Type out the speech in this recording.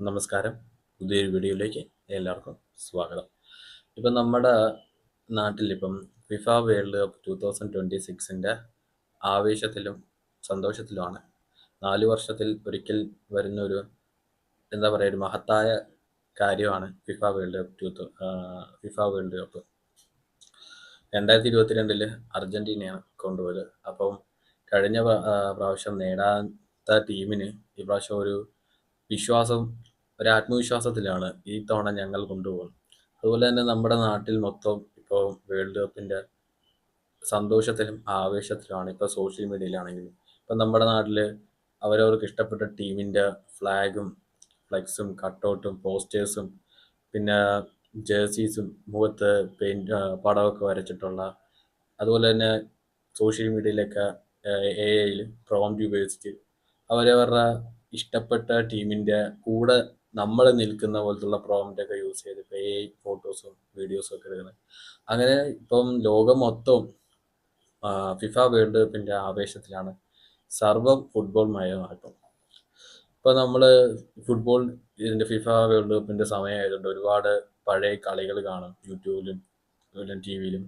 നമസ്കാരം. പുതിയൊരു വീഡിയോയിലേക്ക് എല്ലാവർക്കും സ്വാഗതം. ഇപ്പം നമ്മുടെ നാട്ടിലിപ്പം ഫിഫ വേൾഡ് കപ്പ് 2026ൻ്റെ ആവേശത്തിലും സന്തോഷത്തിലുമാണ്. 4 വർഷത്തിൽ ഒരിക്കൽ വരുന്നൊരു ഒരു മഹത്തായ കാര്യമാണ് ഫിഫ വേൾഡ് കപ്പ്. 2022 അർജന്റീനയാണ് കൊണ്ടുപോയത്. അപ്പം കഴിഞ്ഞ പ്രാവശ്യം നേടാത്ത ടീമിന് ഈ പ്രാവശ്യം ഒരു ആത്മവിശ്വാസത്തിലാണ് ഈ തവണ ഞങ്ങൾ കൊണ്ടുപോകുന്നത്. അതുപോലെ തന്നെ നമ്മുടെ നാട്ടിൽ മൊത്തം ഇപ്പോൾ വേൾഡ് കപ്പിൻ്റെ സന്തോഷത്തിലും ആവേശത്തിലുമാണ്. ഇപ്പോൾ സോഷ്യൽ മീഡിയയിലാണെങ്കിലും ഇപ്പം നമ്മുടെ നാട്ടിൽ അവരവർക്ക് ഇഷ്ടപ്പെട്ട ടീമിൻ്റെ ഫ്ലാഗും ഫ്ലെക്സും കട്ടൗട്ടും പോസ്റ്റേഴ്സും പിന്നെ ജേഴ്സീസും മുഖത്ത് പടമൊക്കെ വരച്ചിട്ടുള്ള, അതുപോലെ തന്നെ സോഷ്യൽ മീഡിയയിലൊക്കെ AI പ്രോംപ്റ്റ് ഉപയോഗിച്ചിട്ട് അവരവരുടെ ഇഷ്ടപ്പെട്ട ടീമിൻ്റെ കൂടെ നമ്മൾ നിൽക്കുന്ന പോലത്തുള്ള പ്രോംപ്റ്റൊക്കെ യൂസ് ചെയ്ത് AI ഫോട്ടോസും വീഡിയോസും ഒക്കെ എടുക്കുന്നത്. അങ്ങനെ ഇപ്പം ലോകം മൊത്തം ഫിഫ വേൾഡ് കപ്പിൻ്റെ ആവേശത്തിലാണ്. സർവ്വം ഫുട്ബോൾ മയമാണ് ഇപ്പം. ഇപ്പോൾ നമ്മൾ ഇതിൻ്റെ ഫിഫ വേൾഡ് കപ്പിൻ്റെ സമയമായതുകൊണ്ട് ഒരുപാട് പഴയ കളികൾ കാണും യൂട്യൂബിലും അതുപോലെ TV-യിലും.